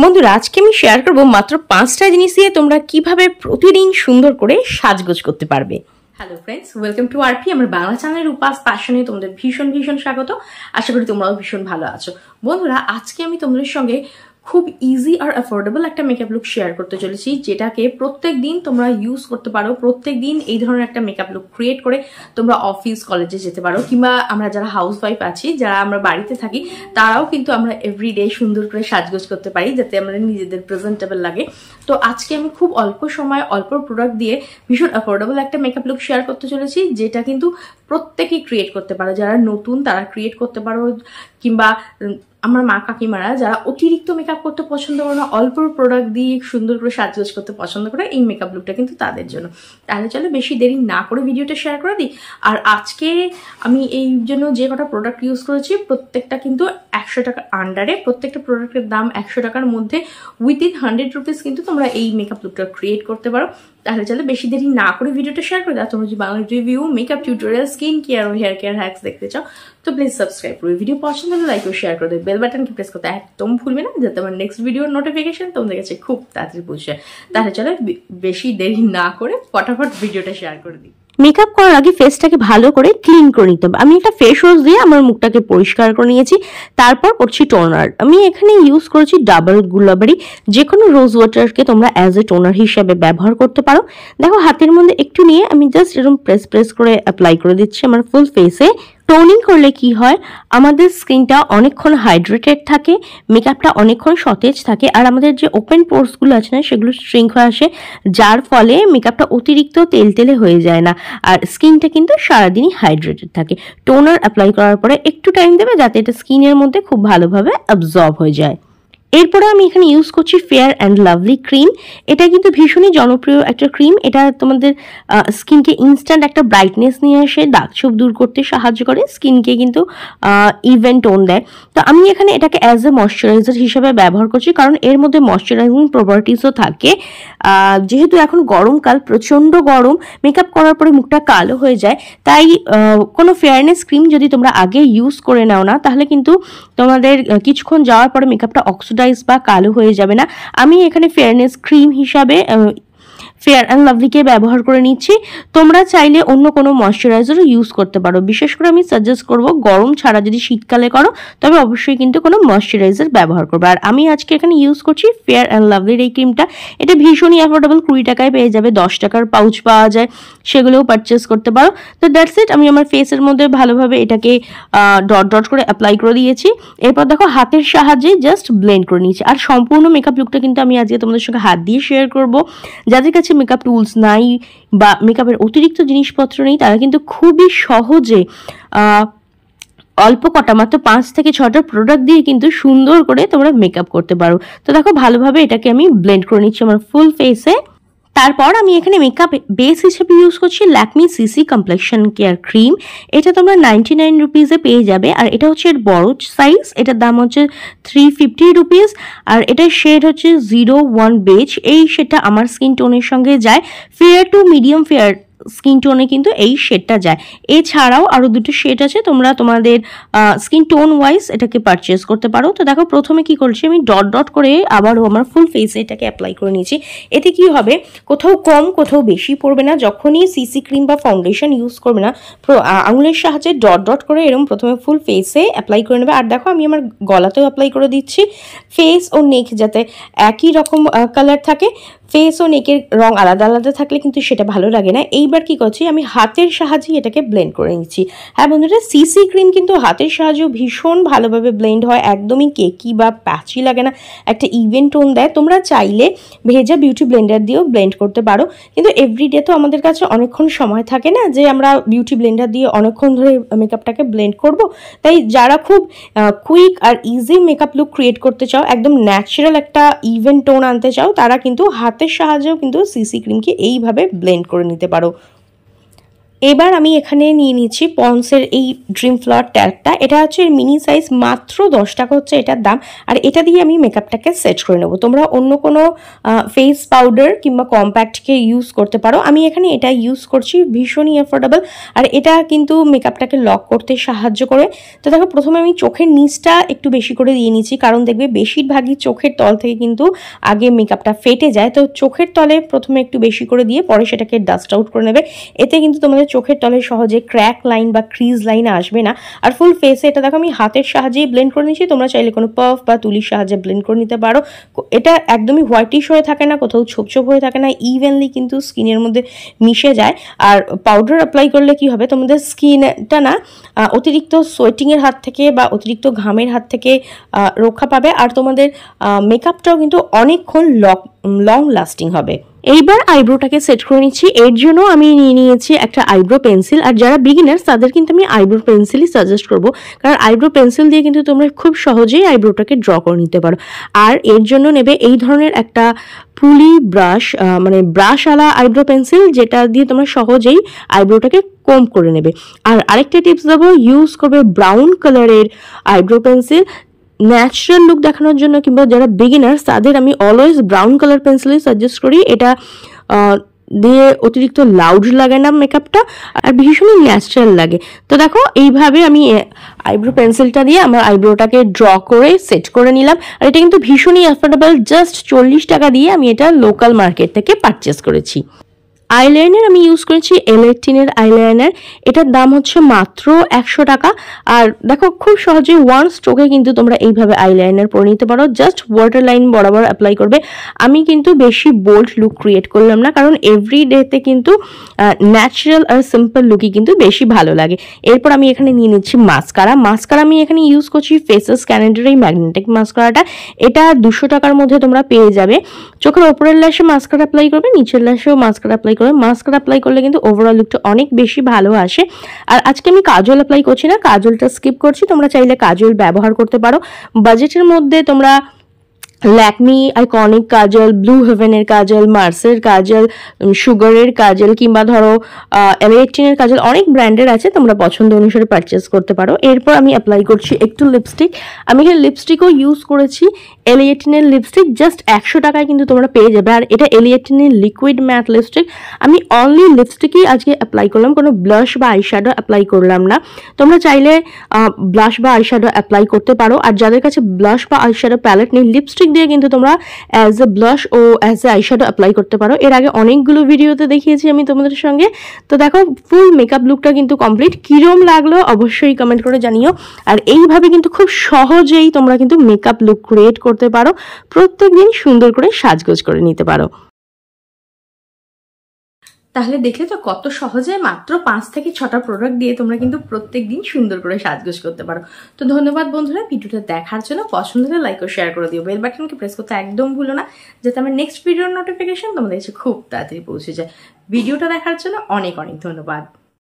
বন্ধুরা আজকে আমি শেয়ার করব মাত্র 5টা জিনিস দিয়ে তোমরা কিভাবে প্রতিদিন সুন্দর করে সাজগোজ করতে পারবে। Hello friends, welcome to RP, আমার বাংলা চ্যানেলের উপাস প্যাশনে তোমাদের ভীষণ স্বাগত। আশা করি তোমরাও ভীষণ ভালো আছো। বন্ধুরা আজকে আমি তোমাদের সঙ্গে খুব ইজি আর অ্যাফোর্ডেবল একটা মেকআপ লুক শেয়ার করতে চলেছি, যেটাকে প্রত্যেক দিন তোমরা ইউজ করতে পারো। প্রত্যেক দিন এই ধরনের একটা মেকআপ লুক ক্রিয়েট করে তোমরা অফিস কলেজে যেতে পারো, কিংবা আমরা যারা হাউস ওয়াইফ আছি, যারা আমরা বাড়িতে থাকি, তারাও কিন্তু আমরা এভরিডে সুন্দর করে সাজগোজ করতে পারি, যাতে আমাদের নিজেদের প্রেজেন্টেবল লাগে। তো আজকে আমি খুব অল্প সময় অল্প প্রোডাক্ট দিয়ে ভীষণ অ্যাফোর্ডেবল একটা মেকআপ লুক শেয়ার করতে চলেছি, যেটা কিন্তু প্রত্যেকেই ক্রিয়েট করতে পারো। যারা নতুন তারা ক্রিয়েট করতে পারো, কিংবা আমার মা কাকিমারা যারা অতিরিক্ত মেকআপ করতে পছন্দ করে না, অল্প প্রোডাক্ট দিয়ে সুন্দর করে সাজগোজ করতে পছন্দ করে, এই মেকআপ লুকটা কিন্তু তাদের জন্য। তাহলে চলো বেশি দেরি না করে ভিডিওটা শেয়ার করে দিই। আর আজকে আমি এই জন্য যে কটা প্রোডাক্ট ইউজ করেছি প্রত্যেকটা কিন্তু 100 টাকার আন্ডারে, প্রত্যেকটা প্রোডাক্টের দাম 100 টাকার মধ্যে। উইথিন 100 রুপিস কিন্তু তোমরা এই মেকআপ লুকটা ক্রিয়েট করতে পারো। তাহলে চলো বেশি দেরি না করে ভিডিওটা শেয়ার করে দাও। তোমরা যদি Bangla review, makeup tutorial, skin care ও হেয়ার কেয়ার হ্যাক্স দেখতে চাও তো প্লিজ সাবস্ক্রাইব করো। ভিডিও পছন্দ হলে লাইক ও শেয়ার করে দেবে। বেল বাটনকে প্রেস করতে একদম ভুলবে না, যাতে আমার নেক্সট ভিডিওর নোটিফিকেশন তোমাদের কাছে খুব তাড়াতাড়ি পৌঁছে। তাহলে চলো বেশি দেরি না করে ফটাফট ভিডিওটা শেয়ার করে দিই। মেকআপ করার আগে ফেসটাকে ভালো করে ক্লিন করে নিতে হবে। আমি একটা ফেস ওয়াশ দিয়ে আমার মুখটাকে পরিষ্কার করে নিয়েছি, তারপর করছি টোনার। আমি এখানে ইউজ করেছি ডাবল গুলাবারি। যে কোনো রোজ ওয়াটারকে তোমরা অ্যাজ এ টোনার হিসাবে ব্যবহার করতে পারো। দেখো হাতের মধ্যে একটু নিয়ে আমি জাস্ট এরকম প্রেস করে অ্যাপ্লাই করে দিচ্ছি আমার ফুল ফেসে। টোনিং করলে কি হয়, আমাদের স্কিনটা অনেকক্ষণ হাইড্রেটেড থাকে, মেকআপটা অনেকক্ষণ সতেজ থাকে, আর আমাদের যে ওপেন পোর্সগুলো আছে না সেগুলো শ্রিঙ্ক হয়ে আসে, যার ফলে মেকআপটা অতিরিক্ত তেলতেলে হয়ে যায় না, আর স্কিনটা কিন্তু সারাদিনই হাইড্রেটেড থাকে। টোনার অ্যাপ্লাই করার পরে একটু টাইম দেবে যাতে এটা স্কিনের মধ্যে খুব ভালোভাবে অ্যাবজর্ব হয়ে যায়। এরপরে আমি এখানে ইউজ করছি ফেয়ার অ্যান্ড লাভলি ক্রিম। এটা কিন্তু ভীষণই জনপ্রিয় একটা ক্রিম। এটা তোমাদের স্কিনকে ইনস্ট্যান্ট একটা ব্রাইটনেস নিয়ে আসে, দাগ ছোপ দূর করতে সাহায্য করে, স্কিনকে কিন্তু ইভেন টোন দেয়। তো আমি এখানে এটাকে অ্যাজ এ ময়শ্চারাইজার হিসেবে ব্যবহার করছি, কারণ এর মধ্যে ময়শ্চারাইজিং প্রপার্টিসও থাকে। যেহেতু এখন গরমকাল, প্রচণ্ড গরম, মেকআপ করার পরে মুখটা কালো হয়ে যায়, তাই কোনো ফেয়ারনেস ক্রিম যদি তোমরা আগে ইউজ করে নাও না, তাহলে কিন্তু তোমাদের কিছুক্ষণ যাওয়ার পরে মেকআপটা অক্সিডাইজ বা কালো হয়ে যাবে না। আমি এখানে ফেয়ারনেস ক্রিম হিসাবে ফেয়ার অ্যান্ড লাভলিকে ব্যবহার করে নিচ্ছি। তোমরা চাইলে অন্য কোনো ময়শ্চারাইজারও ইউজ করতে পারো। বিশেষ করে আমি সাজেস্ট করব গরম ছাড়া যদি শীতকালে করো তবে অবশ্যই কিন্তু কোনো ময়শ্চারাইজার ব্যবহার করবে। আর আমি আজকে এখানে ইউজ করছি ফেয়ার অ্যান্ড লাভলির এই ক্রিমটা। এটা ভীষণই অ্যাফোর্ডেবল, 20 টাকায় পেয়ে যাবে। 10 টাকার পাউচ পাওয়া যায়, সেগুলোও পারচেস করতে পারো। তো দ্যাটস ইট। আমি আমার ফেসের মধ্যে ভালোভাবে এটাকে ডট করে অ্যাপ্লাই করে দিয়েছি। এরপর দেখো হাতের সাহায্যে জাস্ট ব্লেন্ড করে নিয়েছি। আর সম্পূর্ণ মেকআপ লুকটা কিন্তু আমি আজকে তোমাদের সঙ্গে হাত দিয়ে শেয়ার করব। যাদের কাছে মেকআপ টুলস নাই বা মেকআপের অতিরিক্ত জিনিসপত্র নেই, তারা কিন্তু খুবই সহজে অল্প কটা মাত্র 5 থেকে 6টা প্রোডাক্ট দিয়ে কিন্তু সুন্দর করে তোমরা মেকআপ করতে পারো। তো দেখো ভালোভাবে এটাকে আমি ব্লেন্ড করে নিচ্ছি আমার ফুল ফেসে। তারপর আমি এখানে মেকআপ বেস হিসেবে ইউজ করছি Lakme CC complexion care cream. এটা তোমরা 99 রুপিসে পেয়ে যাবে, আর এটা হচ্ছে এর বড় সাইজ। এটার দাম হচ্ছে 350 রুপিস, আর এটার শেড হচ্ছে 01 বেজ। এই শেডটা আমার স্কিন টোনের সঙ্গে যায়। Fair to medium fair skin টোনে কিন্তু এই শেডটা যায়। এছাড়াও আরও দুটো শেড আছে, তোমরা তোমাদের স্কিন টোন ওয়াইজ এটাকে পারচেস করতে পারো। তো দেখো প্রথমে কি করছি, আমি ডট করে আবারও আমার ফুল ফেসে এটাকে অ্যাপ্লাই করে নিয়েছি। এতে কি হবে, কোথাও কম কোথাও বেশি পড়বে না। যখনই সিসি ক্রিম বা ফাউন্ডেশন ইউজ করবে না, আঙুলের সাহায্যে ডট করে এরকম প্রথমে ফুল ফেসে অ্যাপ্লাই করে নেবে। আর দেখো আমি আমার গলাতেও অ্যাপ্লাই করে দিচ্ছি। ফেস ও নেক যাতে একই রকম কালার থাকে, ফেস ও নেকের রং আলাদা আলাদা থাকলে কিন্তু সেটা ভালো লাগে না। এইবার কি করছি, আমি হাতের সাহায্যে এটাকে ব্লেন্ড করে নিচ্ছি। হ্যাঁ বন্ধুরা, সিসি ক্রিম কিন্তু হাতের সাহায্যেও ভীষণ ভালোভাবে ব্লেন্ড হয়, একদমই কেকি বা প্যাচি লাগে না, একটা ইভেন টোন দেয়। তোমরা চাইলে ভেজা বিউটি ব্লেন্ডার দিয়েও ব্লেন্ড করতে পারো, কিন্তু এভরিডে তো আমাদের কাছে অনেকক্ষণ সময় থাকে না যে আমরা বিউটি ব্লেন্ডার দিয়ে অনেকক্ষণ ধরে মেকআপটাকে ব্লেন্ড করব। তাই যারা খুব কুইক আর ইজি মেকআপ লুক ক্রিয়েট করতে চাও, একদম ন্যাচারাল একটা ইভেন টোন আনতে চাও, তারা কিন্তু হাতের সাহায্যেও কিন্তু সিসি ক্রিমকে এইভাবে ব্লেন্ড করে নিতে পারো। এবার আমি এখানে নিয়ে নিচ্ছি পন্সের এই ড্রিম ফ্লাওয়ার ট্যাগটা। এটা হচ্ছে মিনি সাইজ, মাত্র 10 টাকা হচ্ছে এটার দাম। আর এটা দিয়ে আমি মেকআপটাকে সেট করে নেবো। তোমরা অন্য কোনো ফেস পাউডার কিংবা কম্প্যাক্টকে ইউজ করতে পারো, আমি এখানে এটা ইউজ করছি, ভীষণই অ্যাফোর্ডেবল। আর এটা কিন্তু মেকআপটাকে লক করতে সাহায্য করে। তো দেখো প্রথমে আমি চোখের নিচটা একটু বেশি করে দিয়ে নিচ্ছি, কারণ দেখবে বেশিরভাগই চোখের তল থেকে কিন্তু আগে মেকআপটা ফেটে যায়। তো চোখের তলে প্রথমে একটু বেশি করে দিয়ে পরে সেটাকে ডাস্ট আউট করে নেবে। এতে কিন্তু তোমাদের চোখের তলে সহজে ক্র্যাক লাইন বা ক্রিজ লাইন আসবে না। আর ফুল ফেসে এটা দেখো আমি হাতের সাহায্যেই ব্লেন্ড করে নিচ্ছি, তোমরা চাইলে কোনো পাফ বা তুলির সাহায্যে ব্লেন্ড করে নিতে পারো। এটা একদমই হোয়াইটিশ হয়ে থাকে না, কোথাও ছোপ ছোপ হয়ে থাকে না, ইভেনলি কিন্তু স্কিনের মধ্যে মিশে যায়। আর পাউডার অ্যাপ্লাই করলে কি হবে, তোমাদের স্কিনটা না অতিরিক্ত সোয়েটিংয়ের হাত থেকে বা অতিরিক্ত ঘামের হাত থেকে রক্ষা পাবে। আর তোমাদের মেকআপটাও কিন্তু অনেকক্ষণ লং লাস্টিং হবে। এইবার আইব্রোটাকে সেট করে নিচ্ছি। এর জন্য আমি নিয়ে নিয়েছি একটা আইব্রো পেন্সিল। আর যারা বিগিনার্স তাদের কিন্তু আমি আইব্রো পেন্সিলই সাজেস্ট করবো, কারণ আইব্রো পেন্সিল দিয়ে কিন্তু তোমরা খুব সহজেই আইব্রোটাকে ড্র করে নিতে পারো। আর এর জন্য নেবে এই ধরনের একটা পুলি ব্রাশ, মানে ব্রাশওয়ালা আইব্রো পেন্সিল, যেটা দিয়ে তোমরা সহজেই আইব্রোটাকে কম্ব করে নেবে। আর আরেকটা টিপস দেবো, ইউজ করবে ব্রাউন কালারের আইব্রো পেন্সিল। ন্যাচারাল লুক দেখানোর জন্য কিংবা যারা বিগিনার্স তাদের আমি অলওয়েজ ব্রাউন কালার পেন্সিলই সাজেস্ট করি। এটা দিয়ে অতিরিক্ত লাউড লাগে না মেকআপটা, আর ভীষণই ন্যাচারাল লাগে। তো দেখো এইভাবে আমি আইব্রো পেন্সিলটা দিয়ে আমার আইব্রোটাকে ড্র করে সেট করে নিলাম। আর এটা কিন্তু ভীষণই অ্যাফোর্ডেবল, জাস্ট 40 টাকা দিয়ে আমি এটা লোকাল মার্কেট থেকে পারচেস করেছি। আইলাইনার আমি ইউজ করেছি এল18-এর আইলাইনার। এটার দাম হচ্ছে মাত্র 100 টাকা। আর দেখো খুব সহজে ওয়ান স্ট্রোকে কিন্তু তোমরা এইভাবে আইলাইনার পরে নিতে পারো, জাস্ট ওয়াটার লাইন বরাবর অ্যাপ্লাই করবে। আমি কিন্তু বেশি বোল্ড লুক ক্রিয়েট করলাম না, কারণ এভরি ডেতে কিন্তু ন্যাচারাল আর সিম্পল লুকই কিন্তু বেশি ভালো লাগে। এরপর আমি এখানে নিয়ে নিচ্ছি মাস্কারা। আমি এখানে ইউজ করছি ফেসেস ক্যানেডার এই ম্যাগনেটিক মাস্কারাটা। এটা 200 টাকার মধ্যে তোমরা পেয়ে যাবে। চোখের ওপরের ল্যাশে মাস্কারা অ্যাপ্লাই করবে, নিচের ল্যাশেও মাস্কারা অ্যাপ্লাই করবে। মাস্কারা অ্যাপ্লাই করলে কিন্তু ওভারঅল লুকটা অনেক বেশি ভালো আসে। আর আজকে আমি কাজল অ্যাপ্লাই করছি না, কাজলটা স্কিপ করছি। তোমরা চাইলে কাজল ব্যবহার করতে পারো। বাজেটের মধ্যে তোমরা ল্যাকমি আইকনিক কাজল, ব্লু হেভেনের কাজল, মার্সের কাজল, সুগারের কাজল কিংবা ধরো এল18-এর কাজল, অনেক ব্র্যান্ডের আছে, তোমরা পছন্দ অনুসারে পারচেস করতে পারো। এরপর আমি অ্যাপ্লাই করছি একটু লিপস্টিক। আমি এখানে লিপস্টিকও ইউজ করেছি এল18-এর লিপস্টিক, জাস্ট 100 টাকায় কিন্তু তোমরা পেয়ে যাবে। আর এটা এল18-এর লিকুইড ম্যাট লিপস্টিক। আমি অনলি লিপস্টিকই আজকে অ্যাপ্লাই করলাম, কোনো ব্লাশ বা আইশ্যাডো অ্যাপ্লাই করলাম না। তোমরা চাইলে ব্লাশ বা আইশ্যাডো অ্যাপ্লাই করতে পারো। আর যাদের কাছে ব্লাশ বা আইশ্যাডো প্যালেট নেই, লিপস্টিক দিয়ে কিন্তু তোমরা অ্যাজ এ ব্লাশ ও অ্যাজ এ আইশ্যাডো অ্যাপ্লাই করতে পারো। এর আগে অনেকগুলো ভিডিওতে দেখিয়েছি আমি তোমাদের সঙ্গে। তো দেখো ফুল মেকআপ লুকটা কিন্তু কমপ্লিট। কিরম লাগলো অবশ্যই কমেন্ট করে জানিও। আর এইভাবে কিন্তু খুব সহজেই তোমরা কিন্তু মেকআপ লুক ক্রিয়েট করতে পারো, প্রত্যেকদিন সুন্দর করে সাজগোজ করে নিতে পারো। তাহলে দেখলে তো কত সহজে মাত্র 5 থেকে 6টা প্রোডাক্ট দিয়ে তোমরা কিন্তু প্রত্যেক দিন সুন্দর করে সাজগোজ করতে পারো। তো ধন্যবাদ বন্ধুরা ভিডিওটা দেখার জন্য। পছন্দ হলে লাইক ও শেয়ার করে দিও। বেল বাটনকে প্রেস করতে একদম ভুলো না, যাতে আমার নেক্সট ভিডিওর নোটিফিকেশন তোমাদের কাছে খুব তাড়াতাড়ি পৌঁছে যায়। ভিডিওটা দেখার জন্য অনেক অনেক ধন্যবাদ।